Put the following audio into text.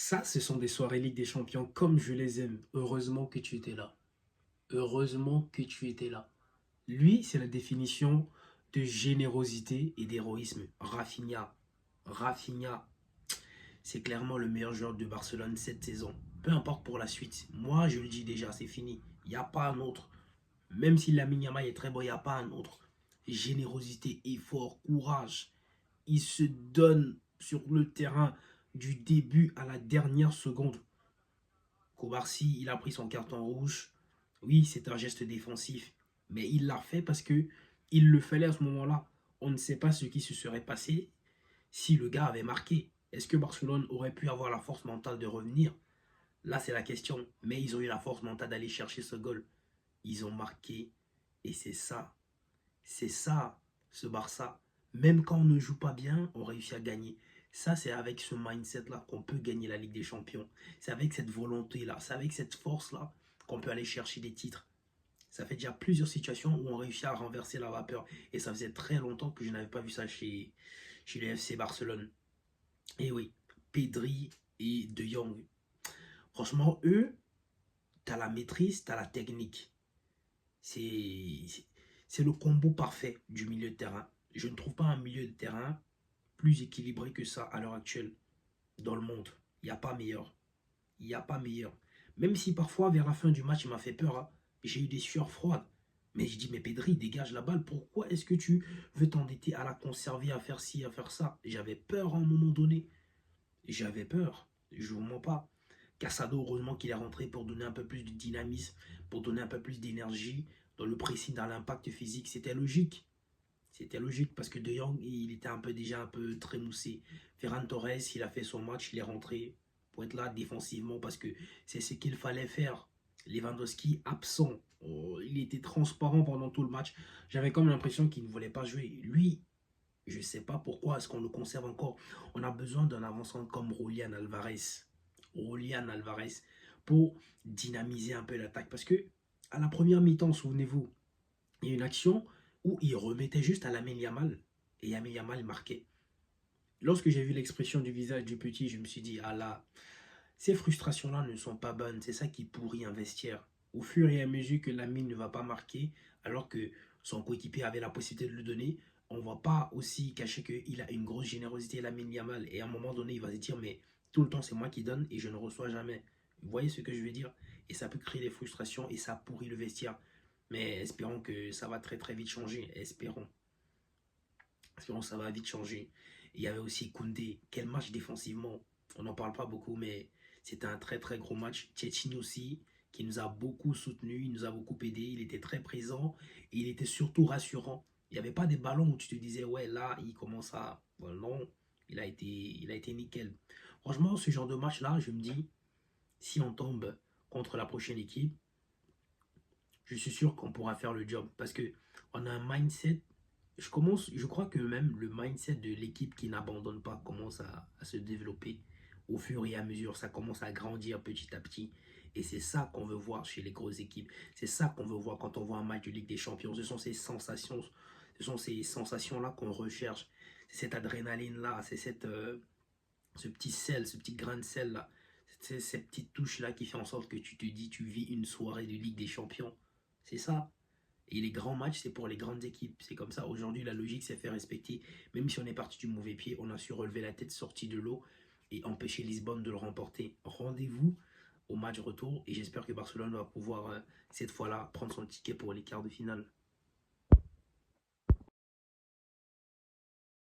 Ça, ce sont des soirées Ligue des Champions comme je les aime. Heureusement que tu étais là. Heureusement que tu étais là. Lui, c'est la définition de générosité et d'héroïsme. Rafinha. Rafinha, c'est clairement le meilleur joueur de Barcelone cette saison. Peu importe pour la suite. Moi, je le dis déjà, c'est fini. Il n'y a pas un autre. Même si Lamine Yamal est très bon, il n'y a pas un autre. Générosité, effort, courage. Il se donne sur le terrain du début à la dernière seconde. Kobarsi, il a pris son carton rouge. Oui, c'est un geste défensif, mais il l'a fait parce que il le fallait à ce moment-là. On ne sait pas ce qui se serait passé si le gars avait marqué. Est-ce que Barcelone aurait pu avoir la force mentale de revenir? Là, c'est la question. Mais ils ont eu la force mentale d'aller chercher ce goal. Ils ont marqué. Et c'est ça, ce Barça. Même quand on ne joue pas bien, on réussit à gagner. Ça, c'est avec ce mindset-là qu'on peut gagner la Ligue des Champions. C'est avec cette volonté-là, c'est avec cette force-là qu'on peut aller chercher des titres. Ça fait déjà plusieurs situations où on réussit à renverser la vapeur. Et ça faisait très longtemps que je n'avais pas vu ça chez le FC Barcelone. Et oui, Pedri et De Jong. Franchement, eux, t'as la maîtrise, t'as la technique. C'est c'est le combo parfait du milieu de terrain. Je ne trouve pas un milieu de terrain plus équilibré que ça à l'heure actuelle dans le monde. Il n'y a pas meilleur. Il n'y a pas meilleur. Même si parfois, vers la fin du match, il m'a fait peur. Hein. J'ai eu des sueurs froides. Mais je dis, mais Pedri, dégage la balle. Pourquoi est-ce que tu veux t'endetter à la conserver, à faire ci, à faire ça? J'avais peur à un moment donné. J'avais peur. Je vous mens pas. Casado, heureusement qu'il est rentré pour donner un peu plus de dynamisme, pour donner un peu plus d'énergie dans le pressing, dans l'impact physique. C'était logique. C'était logique parce que De Jong, il était déjà un peu trémoussé. Ferran Torres, il a fait son match, il est rentré pour être là défensivement parce que c'est ce qu'il fallait faire. Lewandowski absent. Oh, il était transparent pendant tout le match. J'avais comme l'impression qu'il ne voulait pas jouer. Lui, je ne sais pas pourquoi est-ce qu'on le conserve encore. On a besoin d'un avançant comme Julian Alvarez. Julian Alvarez pour dynamiser un peu l'attaque. Parce que à la première mi-temps, souvenez-vous, il y a une action où il remettait juste à Lamine Yamal et Lamine Yamal marquait. Lorsque j'ai vu l'expression du visage du petit, je me suis dit, ah là, ces frustrations-là ne sont pas bonnes. C'est ça qui pourrit un vestiaire. Au fur et à mesure que Lamine ne va pas marquer, alors que son coéquipier avait la possibilité de le donner, on ne va pas aussi cacher qu'il a une grosse générosité, Lamine Yamal. Et à un moment donné, il va se dire, mais tout le temps, c'est moi qui donne et je ne reçois jamais. Vous voyez ce que je veux dire? Et ça peut créer des frustrations et ça pourrit le vestiaire. Mais espérons que ça va très très vite changer. Espérons. Espérons que ça va vite changer. Il y avait aussi Koundé. Quel match défensivement. On n'en parle pas beaucoup, mais c'était un très très gros match. Tchétchine aussi, qui nous a beaucoup soutenu, il nous a beaucoup aidé. Il était très présent et il était surtout rassurant. Il n'y avait pas des ballons où tu te disais, ouais, là, il commence à. Bon, non, il a été nickel. Franchement, ce genre de match-là, je me dis, si on tombe contre la prochaine équipe, je suis sûr qu'on pourra faire le job. Parce que on a un mindset. Je crois que même le mindset de l'équipe qui n'abandonne pas commence à se développer au fur et à mesure. Ça commence à grandir petit à petit. Et c'est ça qu'on veut voir chez les grosses équipes. C'est ça qu'on veut voir quand on voit un match de Ligue des Champions. Ce sont ces sensations-là qu'on recherche. C'est cette adrénaline-là, c'est ce petit sel, ce petit grain de sel-là. C'est ces petites touches-là qui fait en sorte que tu te dis, tu vis une soirée de Ligue des Champions. C'est ça. Et les grands matchs, c'est pour les grandes équipes. C'est comme ça. Aujourd'hui, la logique, c'est faire respecter. Même si on est parti du mauvais pied, on a su relever la tête, sorti de l'eau et empêcher Lisbonne de le remporter. Rendez-vous au match retour et j'espère que Barcelone va pouvoir, cette fois-là, prendre son ticket pour les quarts de finale.